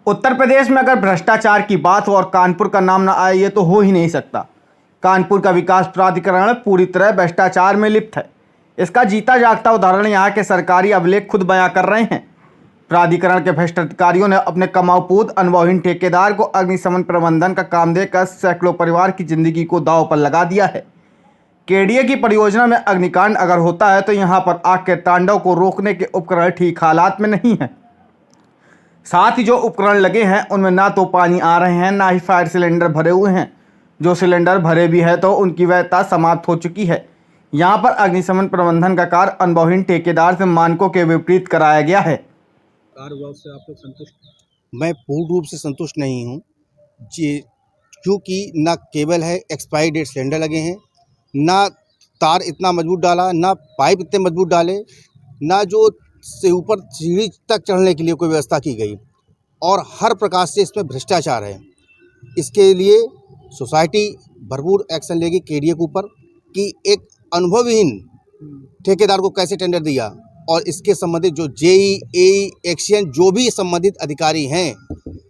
उत्तर प्रदेश में अगर भ्रष्टाचार की बात हो और कानपुर का नाम ना आए ये तो हो ही नहीं सकता। कानपुर का विकास प्राधिकरण पूरी तरह भ्रष्टाचार में लिप्त है। इसका जीता जागता उदाहरण यहाँ के सरकारी अभिलेख खुद बयां कर रहे हैं। प्राधिकरण के भ्रष्ट अधिकारियों ने अपने कमाऊपूत अनुभवहीन ठेकेदार को अग्निशमन प्रबंधन का काम देकर सैकड़ों परिवार की जिंदगी को दांव पर लगा दिया है। केडीए की परियोजना में अग्निकांड अगर होता है तो यहाँ पर आग के तांडव को रोकने के उपकरण ठीक हालात में नहीं है। साथ ही जो उपकरण लगे हैं उनमें ना तो पानी आ रहे हैं, ना ही फायर सिलेंडर भरे हुए हैं। जो सिलेंडर भरे भी है तो उनकी वैधता समाप्त हो चुकी है। यहाँ पर अग्निशमन प्रबंधन का कार्य अनुभवहीन ठेकेदार से मानकों के विपरीत कराया गया है। कार्य हुआ उससे आप लोग संतुष्ट? मैं पूर्ण रूप से संतुष्ट नहीं हूँ जी, क्योंकि ना केबल है, एक्सपायरी डेट सिलेंडर लगे हैं, ना तार इतना मजबूत डाला, ना पाइप इतने मजबूत डाले, ना जो से ऊपर सीढ़ी तक चढ़ने के लिए कोई व्यवस्था की गई, और हर प्रकार से इसमें भ्रष्टाचार है। इसके लिए सोसाइटी भरपूर एक्शन लेगी केडीए के ऊपर कि एक अनुभवहीन ठेकेदार को कैसे टेंडर दिया, और इसके संबंधित जो जेई, एई, एक्शन जो भी संबंधित अधिकारी हैं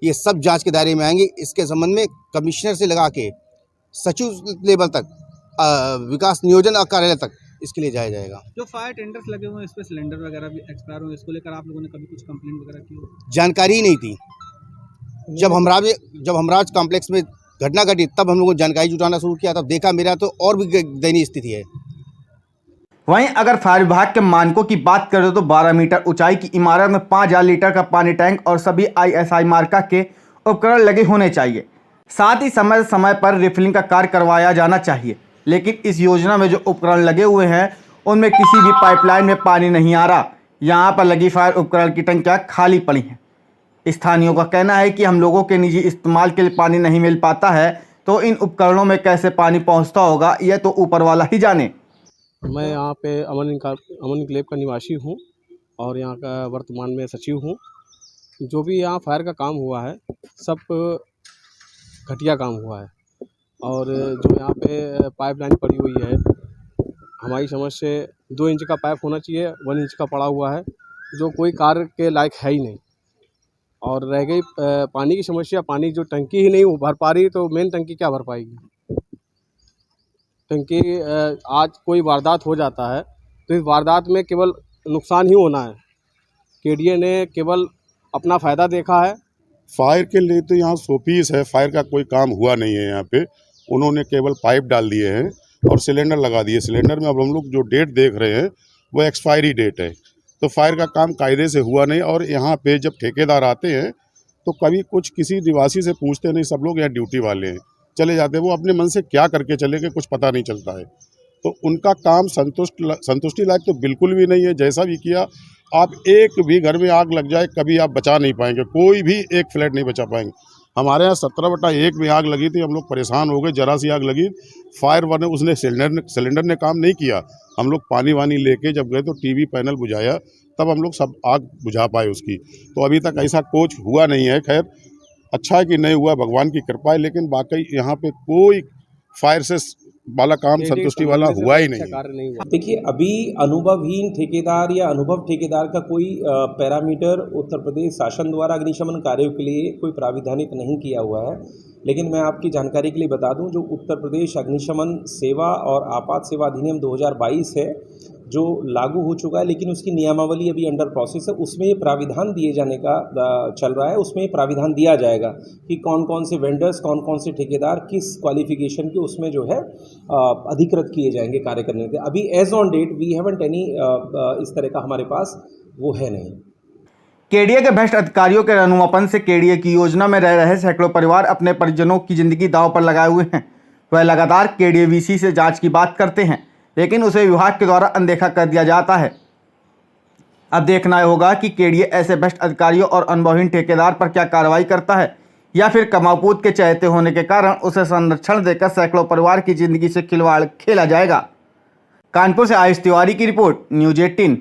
ये सब जांच के दायरे में आएंगे। इसके संबंध में कमिश्नर से लगा के सचिव लेवल तक, विकास नियोजन कार्यालय तक इसके लिए जाया जाएगा। जो फायर टेंडर्स लगे हुए हैं इस पर सिलेंडर वगैरह भी एक्सपायर हुए, इसको लेकर आप लोगों ने कभी कुछ कंप्लेंट वगैरह की? जानकारी ही नहीं थी। जब हमराज कॉम्प्लेक्स में घटना घटी तब हम लोगों ने जानकारी जुटाना शुरू किया, तब देखा मेरा तो और भी दयनीय स्थिति है। वहीं अगर फायर विभाग के मानकों की बात करें तो 12 मीटर ऊंचाई की इमारत में 5000 लीटर का पानी टैंक और सभी ISI मार्का के उपकरण लगे होने चाहिए। साथ ही समय समय पर रिफिलिंग का कार्य करवाया जाना चाहिए। लेकिन इस योजना में जो उपकरण लगे हुए हैं उनमें किसी भी पाइपलाइन में पानी नहीं आ रहा। यहाँ पर लगी फायर उपकरण की टंकियाँ खाली पड़ी हैं। स्थानीयों का कहना है कि हम लोगों के निजी इस्तेमाल के लिए पानी नहीं मिल पाता है, तो इन उपकरणों में कैसे पानी पहुँचता होगा यह तो ऊपर वाला ही जाने। मैं यहाँ पे अमन इनक्लेव का निवासी हूँ और यहाँ का वर्तमान में सचिव हूँ। जो भी यहाँ फायर का काम हुआ है सब घटिया काम हुआ है, और जो यहाँ पे पाइपलाइन पड़ी हुई है हमारी समझ से 2 इंच का पाइप होना चाहिए, 1 इंच का पड़ा हुआ है जो कोई कार्य के लायक है ही नहीं। और रह गई पानी की समस्या, पानी जो टंकी ही नहीं भर पा रही तो मेन टंकी क्या भर पाएगी? टंकी आज कोई वारदात हो जाता है तो इस वारदात में केवल नुकसान ही होना है। केडीए ने केवल अपना फ़ायदा देखा है। फायर के लिए तो यहाँ शोपीस है, फायर का कोई काम हुआ नहीं है। यहाँ पे उन्होंने केवल पाइप डाल दिए हैं और सिलेंडर लगा दिए। सिलेंडर में अब हम लोग जो डेट देख रहे हैं वो एक्सपायरी डेट है, तो फायर का काम कायदे से हुआ नहीं। और यहाँ पे जब ठेकेदार आते हैं तो कभी कुछ किसी निवासी से पूछते नहीं, सब लोग यहाँ ड्यूटी वाले हैं, चले जाते हैं। वो अपने मन से क्या करके चले गए कुछ पता नहीं चलता है। तो उनका काम संतुष्टि लायक तो बिल्कुल भी नहीं है। जैसा भी किया, आप एक भी घर में आग लग जाए कभी आप बचा नहीं पाएंगे, कोई भी एक फ्लैट नहीं बचा पाएंगे। हमारे यहाँ 17/1 में आग लगी थी, हम लोग परेशान हो गए, जरा सी आग लगी, फायर वाले उसने सिलेंडर ने काम नहीं किया। हम लोग पानी वानी लेके जब गए तो टीवी पैनल बुझाया, तब हम लोग सब आग बुझा पाए उसकी। तो अभी तक ऐसा कुछ हुआ नहीं है। खैर अच्छा है कि नहीं हुआ, भगवान की कृपा है, लेकिन वाकई यहाँ पे कोई फायर से वाला काम संतुष्टि वाला हुआ ही नहीं। देखिए, अभी अनुभवहीन ठेकेदार या अनुभव ठेकेदार का कोई पैरामीटर उत्तर प्रदेश शासन द्वारा अग्निशमन कार्यों के लिए कोई प्राविधानित नहीं किया हुआ है। लेकिन मैं आपकी जानकारी के लिए बता दूं, जो उत्तर प्रदेश अग्निशमन सेवा और आपात सेवा अधिनियम 2022 है जो लागू हो चुका है, लेकिन उसकी नियमावली अभी अंडर प्रोसेस है। उसमें ये प्राविधान दिए जाने का चल रहा है। उसमें ये प्राविधान दिया जाएगा कि कौन कौन से वेंडर्स, कौन कौन से ठेकेदार किस क्वालिफिकेशन के उसमें जो है अधिकृत किए जाएंगे कार्य करने के। अभी as on date we haven't any इस तरह का हमारे पास वो है नहीं। केडीए के भ्रष्ट अधिकारियों के अनुमापन से केडीए की योजना में रह रहे सैकड़ों परिवार अपने परिजनों की जिंदगी दांव पर लगाए हुए हैं। वह लगातार केडीए वीसी से जांच की बात करते हैं, लेकिन उसे विभाग के द्वारा अनदेखा कर दिया जाता है। अब देखना होगा कि केडीए ऐसे भ्रष्ट अधिकारियों और अनुभवहीन ठेकेदार पर क्या कार्रवाई करता है, या फिर कमाऊपूत के चहेते होने के कारण उसे संरक्षण देकर सैकड़ों परिवार की जिंदगी से खिलवाड़ खेला जाएगा। कानपुर से आयुष तिवारी की रिपोर्ट, न्यूज़ 18।